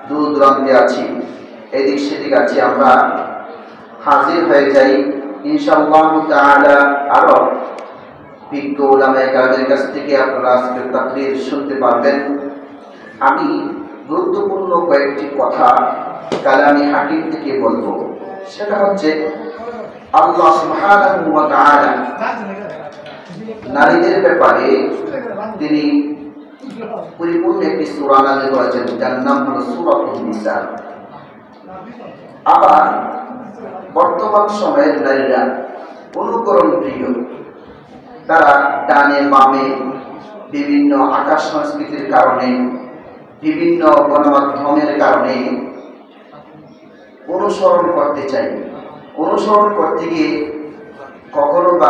দূর দূরান্তে আছি, এদিক সেদিক আছি, আমরা হাজির হয়ে যাই ইনশাআল্লাহ তাআলা। আরো বিজ্ঞ উলামায়ে কেরামের কাছ থেকে আপনারা আজকের তাকরীর শুনতে পারবেন। আমি গুরুত্বপূর্ণ কয়েকটি কথা কালামে হাকিম থেকে বলবো। সেটা হচ্ছে আল্লাহ সুবহানাহু ওয়া তাআলা নারীদের ব্যাপারে তিনি পরিপূর্ণ একটি সূরা নাযিল করেছেন, যার নাম হলো সূরাতুন নিসা। আবার বর্তমান সময়ের নারীরা অনুকরণ প্রিয়, তারা ডানে বামে বিভিন্ন আকাশ সংস্কৃতির কারণে, বিভিন্ন গণমাধ্যমের কারণে অনুসরণ করতে চাই। অনুসরণ করতে গিয়ে কখনো বা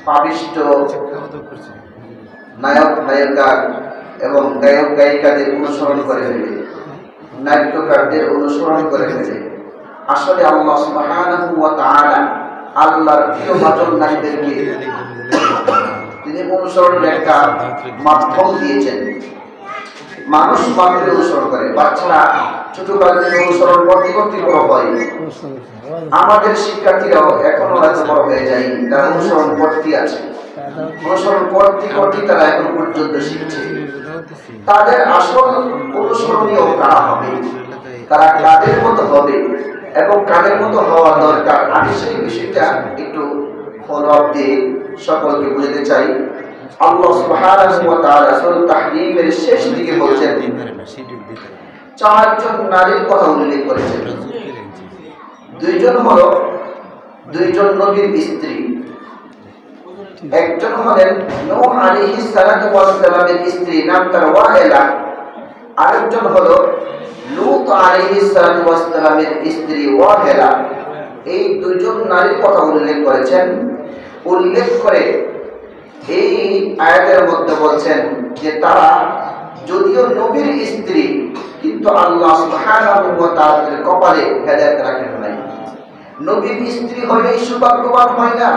পাপিষ্ঠ নায়ক নায়িকা এবং গায়ক গায়িকাদের অনুসরণ করে ফেলে, নাট্যকারদের অনুসরণ করে ফেলে। আসলে আল্লাহ সুবহানাহু ওয়া তাআলা আল্লাহর প্রিয়ভাজন নারীদেরকে তিনি অনুসরণের একটা মাধ্যম দিয়েছেন। মানুষ মাত্র অনুসরণ করে, বাচ্চারা ছোটকাল থেকে অনুসরণ করতে করতে বড় হয়। আমাদের শিক্ষার্থীরাও এখনো এত বড় হয়ে যায়, তারা অনুসরণ করতে আছে, অনুসরণ করতে করতে তারা এখন পর্যন্ত শিখছে। তাদের আসল অনুসরণীয় কারা হবে, তারা কাদের মতো হবে এবং কাদের মতো হওয়া দরকার, আমি সেই বিষয়টা একটু ফলো আপ দিয়ে সকলকে বুঝতে চাই। আল্লাহ সুবহানাহু ওয়া তাআলা সূরা তাহরীমের শেষ দিকে বলছেন, চারজন নারীর কথা উল্লেখ করেছেন। দুইজন নবীর স্ত্রী, একজন হলেন নূহ আলাইহিস সালাতু ওয়াস সালামের স্ত্রী, নাম তার ওয়াহেলা। আরেকজন হলো লূত আলাইহিস সালাতু ওয়াস সালামের স্ত্রী ওয়াহেলা। এই দুইজন নারীর কথা উল্লেখ করেছেন। উল্লেখ করে এই আয়াতের মধ্যে বলছেন যে তারা যদিও নবীর স্ত্রী, কিন্তু আল্লাহ সুবহানাহু ওয়া তাআলার কপালে হেদায়েত রাখেন নাই। নবীর স্ত্রী হলেই সৌভাগ্যবান হয় না।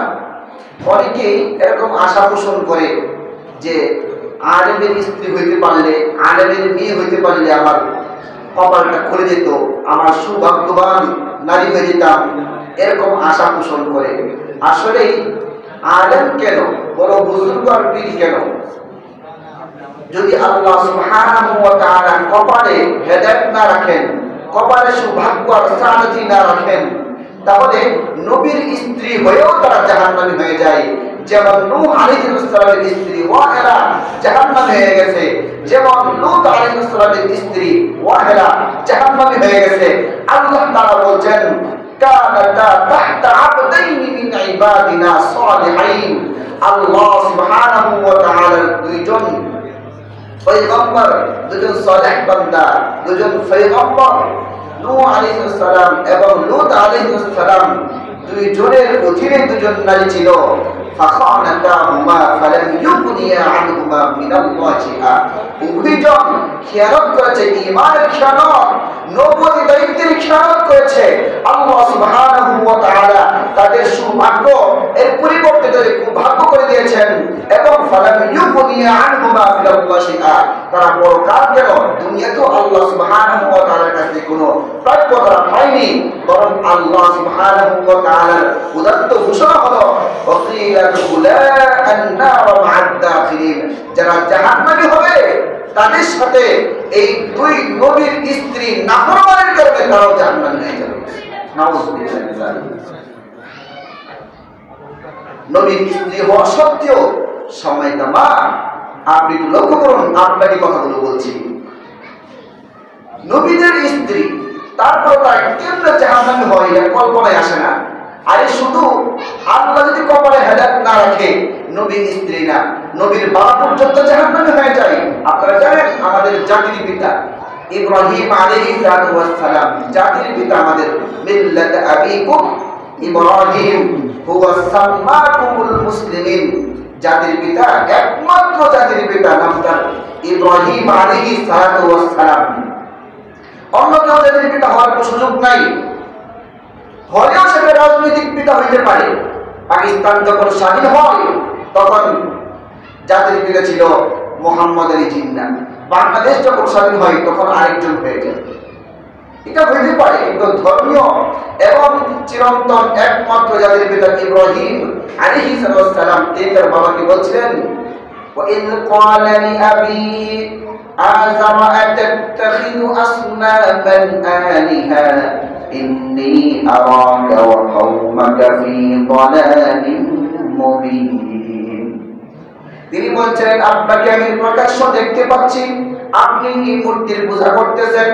অনেকেই এরকম আশা পোষণ করে যে আলেমের স্ত্রী হইতে পারলে, আলেমের মেয়ে হইতে পারলে আমার কপালটা খুলে যেত, আমার সৌভাগ্যবান নারী হয়ে যেতাম, এরকম আশা পোষণ করে। আসলেই আলেম কেন, বড় বুজুর্গ আর পীর কেন, যদি আল্লাহ সুবহানাহু ওয়া তাআলা কপালে হেদায়েত না রাখেন, কপালে সৌভাগ্য আর সাদতি না রাখেন, তাহলে নবীর স্ত্রী হয়েও তারা জাহান্নামী হয়ে যায়। যেমন নূহ আলাইহিস সালামের স্ত্রী ওয়াহেলা জাহান্নামী হয়ে গেছে, যেমন লূত আলাইহিস সালামের স্ত্রী ওয়াহেলা জাহান্নামী হয়ে গেছে। আল্লাহ তাআলা বলছেন, কানাতা তাহতা আবদাইনি মিন ইবাদিনা সালিহিন। আল্লাহ সুবহানাহু ওয়া তাআলার দুইজন পয়গম্বর, দুজন সালেহ বান্দা, দুজন পয়গম্বর নূহ আলাইহিস সালাম এবং লূত আলাইহিস সালাম, দুইজনের অধীনে দুজন নারী ছিল। ফাখানাতাহুমা ফালাম ইউগনিয়া আনহুমা মিনাল্লাহি শাইআ। উভয়জন খেয়ানত করেছে, ঈমানের খেয়ানত, নবুয়তি দায়িত্বের খেয়ানত করেছে। আল্লাহ সুবহানাহু ওয়া তাআলা তাদের সৌভাগ্য এর পরিবর্তে তাদের কুভাগ্য করে দিয়েছেন। এবং ফালাম ইউগনিয়া আনহুমা মিনাল্লাহি শাইআ, তারা পরকাল কেন দুনিয়াতেও আল্লাহ সুবহানাহু ওয়া তাআলার কাছে কোনো প্রাপ্য তারা পায়নি, বরং আল্লাহ সুবহানাহু ওয়া তাআলার উদাত্ত ঘোষণা হলো, ওয়াকিলা দুখুলা আন-নার মা'আদ দাখিলিন। যারা জাহান্নামী হবে তাদের সাথে এই দুই নবীর স্ত্রী নাফরমানের কারণে তারাও জাহান্নামে হয়ে যাবে। নাউযুবিল্লাহ। নবীর স্ত্রী হওয়া সত্ত্বেও সময়টা মা, আপনি একটু লক্ষ্য করুন, আপনাকে কথাগুলো বলছি। নবীদের স্ত্রী, তারপর তারা কেমনে জাহান্নামী হয় এটা কল্পনায় আসে না। আরে শুধু আল্লাহ যদি কপালে হেদায়েত না রাখে, নবীর স্ত্রী না, নবীর বাবা পর্যন্ত জাহান্নামী হয়ে যায়। আপনারা জানেন আমাদের জাতির পিতা ইব্রাহিম আলাইহিস সালাম, জাতির পিতা আমাদের মিল্লাত আবিকুম ইব্রাহিম হুয়া সাম্মাকুমুল মুসলিমিন। জাতির পিতা, একমাত্র জাতির পিতা, নাম তার ইব্রাহিম আলাইহিস সালাম। অন্য কেউ জাতির পিতা হওয়ার কোনো সুযোগ নাই। হলেও সেটা রাজনৈতিক পিতা হইতে পারে। পাকিস্তান যখন স্বাধীন হয় তখন জাতির পিতা ছিল মোহাম্মদ আলী জিন্নাহ। বাংলাদেশ যখন স্বাধীন হয় তখন আরেকজন হয়ে যায়। এটা হইতে পারে, কিন্তু ধর্মীয় এবং চিরন্তন একমাত্র যাদের পিতা ইব্রাহিম আলাইহিস সালাম, তিনি তার বাবাকে বলছিলেন, وَإِذْ قَالَ لِأَبِيهِ آزَرَ أَتَتَّخِذُ أَصْنَامًا آلِهَةً إِنِّي أَرَاكَ وَقَوْمَكَ فِي ضَلَالٍ مُبِينٍ। তিনি বলছেন, আপনাকে আমি প্রকাশ্য দেখতে পাচ্ছি, আপনি এই মূর্তির পূজা করতেছেন,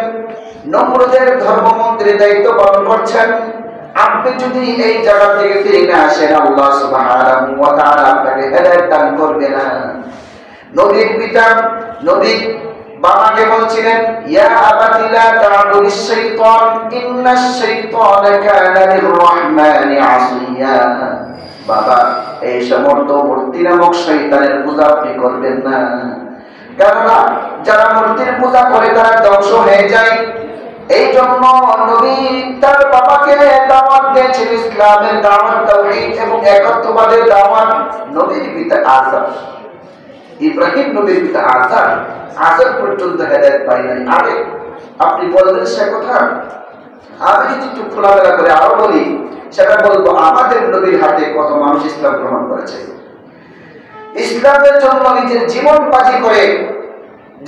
নমরুদের ধর্মমন্ত্রীর দায়িত্ব পালন করছেন। আপনি যদি এই জায়গা থেকে ফিরে না আসেন, আল্লাহ সুবহানাহু ওয়া তাআলা আপনাকে হেদায়েত দান করবে না। নবীর পিতা নবী বাবাকে বলছিলেন, ইয়া আবাতি লা তা'বুদিশ শাইতান ইন্নাশ শাইতানা কানা লির-রাহমানি আসিয়া। বাবা, এই সমস্ত মূর্তি নামক শয়তানের পূজা আপনি করবেন না, কেননা যারা মূর্তির পূজা করে তারা ধ্বংস হয়ে যায়। এই জন্য নবী তার বাবাকে দাওয়াত দিয়েছেন, ইসলামের দাওয়াত, তাওহীদ এবং একত্ববাদের দাওয়াত। নবীর পিতা আযর, ইব্রাহিম নবীর পিতা আযর পর্যন্ত হেদায়েত পাই নাই। আরে আপনি বলবেন সে কথা, আমি যদি একটু খোলামেলা করে আরো বলি, সেটা বলবো আমাদের নবীর হাতে কত মানুষ ইসলাম গ্রহণ করেছে। ইসলামের জন্য নিজের জীবন বাজি করে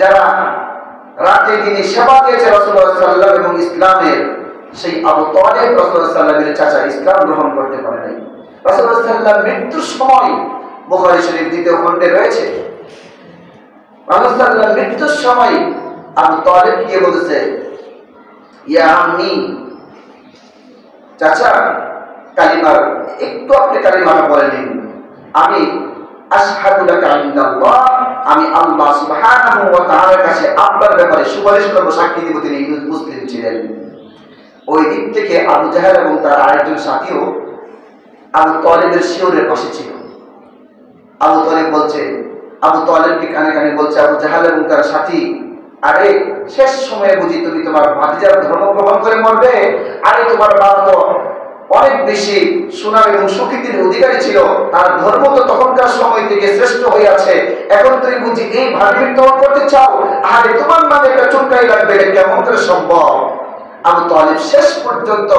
যারা রাতে দিনে সেবা দিয়েছে রাসূলুল্লাহ সাল্লাল্লাহু আলাইহি ওয়াসাল্লাম, এবং ইসলামের সেই আবু তালেব রাসূলুল্লাহ সাল্লাল্লাহু আলাইহি ওয়াসাল্লামের চাচা, ইসলাম গ্রহণ করতে পারে নাই। রাসূলুল্লাহ সাল্লাল্লাহু আলাইহি ওয়াসাল্লাম মৃত্যুর সময়, বুখারী শরীফ 2য় খণ্ডে রয়েছে, রাসূলুল্লাহ সাল্লাল্লাহু আলাইহি ওয়াসাল্লাম মৃত্যুর সময় আবু তালেব কে বলেছে, ইয়া আম্মি, চাচা, কালিমার একটু আপনি কালিমাটা বলে নিন, আমি আশহাদু লাকা ইনদাল্লাহ, আমি আল্লাহ সুবহানাহু ওয়া তাআলার কাছে আপনার ব্যাপারে সুপারিশ করব, সাক্ষী দিব। তিনি মুসলিম ছিলেন। ওই দিক থেকে আবু জাহেল এবং তার আরেকজন সাথীও আবু তালেবের শিয়রের পাশে ছিল। আবু তালেব বলছে, আবু তালেবকে কানে কানে বলছে আবু জাহেল এবং তার সাথী, আরে শেষ সময়ে বুঝি তুমি তোমার ভাতিজার ধর্ম গ্রহণ করে মরবে? আরে তোমার বাবা তো অনেক বেশি সুনাম এবং সুখ্যাতির অধিকারী ছিল, তার ধর্ম তো তখনকার সময় থেকে শ্রেষ্ঠ হয়ে আছে, এখন তুমি বুঝি এই ভাবে মৃত্যু করতে চাও? আরে তোমার নামে একটা চুনকাই লাগবে, এটা কেমন করে সম্ভব? আবু তালেব শেষ পর্যন্ত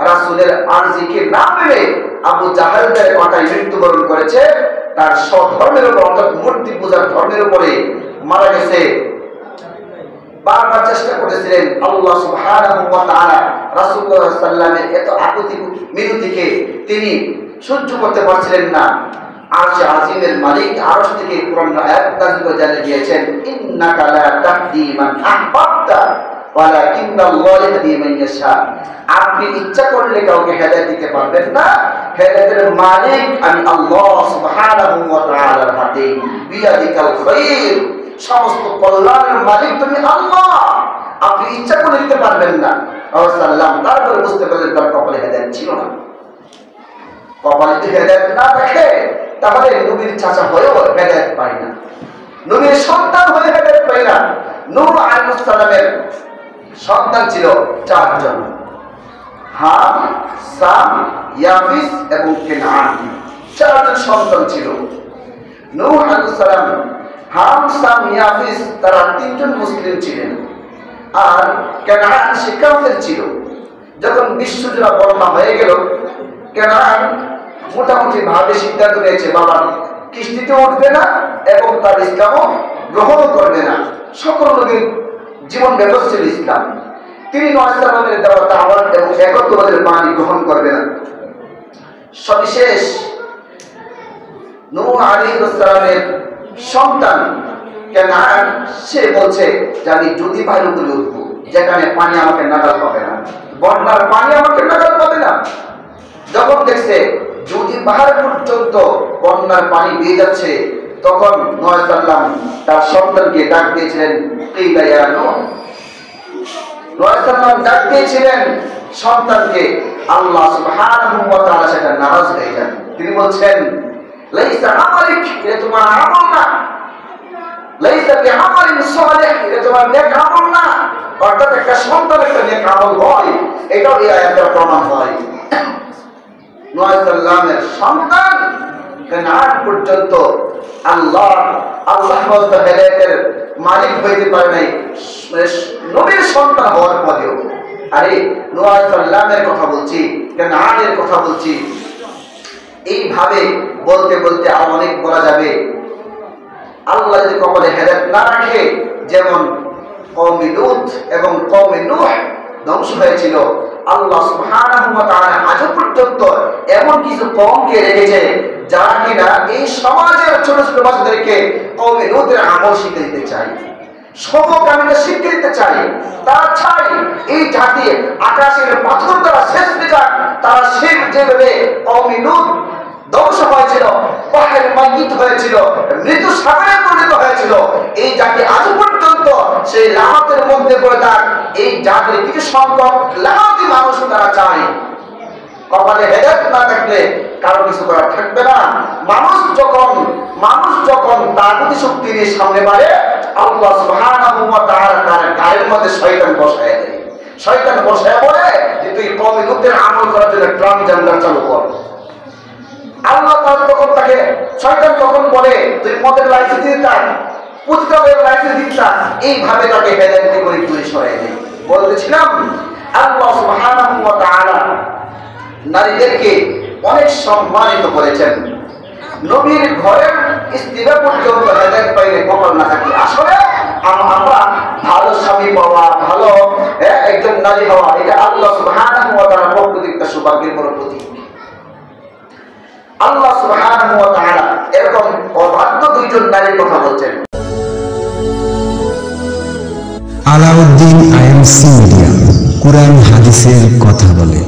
রাসূলের আরজিকে না মেনে আবু জাহেলের কথায় মৃত্যুবরণ করেছে। তার স্বধর্মের উপর, অর্থাৎ মূর্তি পূজার ধর্মের উপরে মারা গেছে। বারবার চেষ্টা করেছিলেন আল্লাহ সুবহানাহু ওয়া তাআলা রাসূলুল্লাহ সাল্লাল্লাহু আলাইহি ওয়াসাল্লামের এত আকুতি মিনতিকে তিনি সহ্য করতে পারছিলেন না। আরশে আজিমের মালিক আরশ থেকে কোরআন আয়াত নাযিল করে জানিয়ে দিয়েছেন, ইন্নাকা লা তাহদি মান আহবাবতা ওয়ালাকিন্নাল্লাহু ইয়াহদি মান ইয়াশা। আপনি ইচ্ছা করলে কাউকে হেদায়েত দিতে পারবেন না, হেদায়েতের মালিক আমি আল্লাহ সুবহানাহু ওয়া তাআলার হাতে, বিয়াদিকাল খায়র, সমস্ত কল্যাণের মালিক তুমি আল্লাহ, আপনি ইচ্ছা করে দিতে পারবেন না। রাসূলুল্লাহ তারপরে বুঝতে পারলেন তার কপালে হেদায়েত ছিল না। কপালে যদি হেদায়েত না থাকে, তাহলে নবীর চাচা হয়েও হেদায়েত পায় না, নবীর সন্তান হয়ে হেদায়েত পায় না। নূহ আলাইহিস সালামের সন্তান ছিল 4 জন, হাম, সাম, ইয়াফিস এবং কেনান। 4 জন সন্তান ছিল। নূহ আলাইহিস সালাম, হাম, সাম, ইয়াফিস তারা 3 জন মুসলিম ছিলেন, আর কেনান সে কাফের ছিল। যখন বিশ্বজোড়া বন্যা হয়ে গেল, কেনান মোটামুটি ভাবে সিদ্ধান্ত নিয়েছে বাবা কিস্তিতে উঠবে না এবং তার ইসলামও গ্রহণ করবে না। সকল নবীর জীবন ব্যবস্থা ছিল ইসলাম। তিনি নূহ আলাইহিস সালামের দেওয়া দাওয়াত এবং একত্ববাদের বাণী গ্রহণ করবে না। সবিশেষ নূহ আলাইহিস সালামের সন্তান কেনান সে বলছে যে আমি যদি পাহাড়ের উপরে উঠবো, যেখানে পানি আমাকে নাগাল পাবে না, বন্যার পানি আমাকে নাগাল পাবে না। যখন দেখছে যদি পাহাড় পর্যন্ত বন্যার পানি বেয়ে যাচ্ছে, তখন নূহ আলাইহিস সালাম তার সন্তানকে ডাক দিয়েছিলেন, কিলা ইয়া নূহ। নূহ আলাইহিস সালাম ডাক দিয়েছিলেন সন্তানকে, আল্লাহ সুবহানাহু ওয়া তাআলা সেটা নারাজ হয়ে যান। তিনি বলছেন, লাইসা আমালিক, এটা তোমার আমল না, লাইসা বিআমালিন সালিহ, এটা তোমার নেক আমল না। অর্থাৎ একটা সন্তান একটা নেক আমল হয়, এটাও এই আয়াতের প্রমাণ হয়। নূহ আলাইহিস সালামের সন্তান কেনান পর্যন্ত আল্লাহ হেদায়েতের মালিক হইতে পারে নাই নবীর সন্তান হওয়ার পরেও। আরে নূহ আলাইহিস সালামের কথা বলছি, কানানের কথা বলছি। এইভাবে বলতে বলতে আরো অনেক বলা যাবে। আল্লাহ যদি কপালে হেদায়েত না রাখে, যেমন কওমে লূত এবং কওমে নূহ ধ্বংস হয়েছিল, আল্লাহ সুবহানাহু ওয়া তাআলা আজ পর্যন্ত এমন কিছু কওমকে রেখেছে যারা কিনা এই সমাজের ছোট ছোট বাচ্চাদেরকে কওমে লূতের আমল শিখে দিতে চায়, সমকামিতা শিখে দিতে চায়। তারা চায় এই জাতি আকাশের পাথর দ্বারা শেষ হয়ে যাক। তারা শেখ যেভাবে কওমে লূত ধ্বংস হয়েছিল, পাহাড়ে মাইয়িত হয়েছিল, মৃত্যু সাগরে পরিণত হয়েছিল, এই জাতি আজ পর্যন্ত সেই লাহাতের মধ্যে পড়ে থাক। এই জাতির কিছু সংখ্যক লাহাতি মানুষ তারা চায়। কপালে হেদায়েত না থাকলে কারো কিছু করার থাকবে না। মানুষ যখন তাগুতি শক্তি নিয়ে সামনে বাড়ে, আল্লাহ সুবহানাহু ওয়া তাআলা তার গায়ের মধ্যে শয়তান বসায় দেয়। শয়তান বসায় বলে যে তুই কওমে লূতের আমল করার জন্য ট্রান্সজেন্ডার চালু কর। আল্লাহ তাআলা তখন তাকে, শয়তান তখন বলে তুই মদের লাইসেন্স দিতে থাক, পুস্তকের লাইসেন্স দিতে থাক। এইভাবে তাকে হেদায়েত করে তুলে সরাই দেয়। বলতেছিলাম আল্লাহ সুবহানাহু ওয়া তাআলা নারীদেরকে অনেক সম্মানিত করেছেন। নবীর ঘরের স্ত্রীরা পর্যন্ত হেদায়েত পাইলে কপাল না থাকে। আসলে আমরা ভালো স্বামী পাওয়া, ভালো একজন নারী হওয়া, এটা আল্লাহ সুবহানাহু ওয়া তাআলার পক্ষ থেকে একটা সৌভাগ্যের বড় প্রতীক। আল্লাহ সুবহানাহু ওয়া তাআলা এরকম অবাধ্য দুইজন নারীর কথা বলছেন। আলাউদ্দিন আইএমসি মিডিয়া, কুরআন হাদিসের কথা বলে।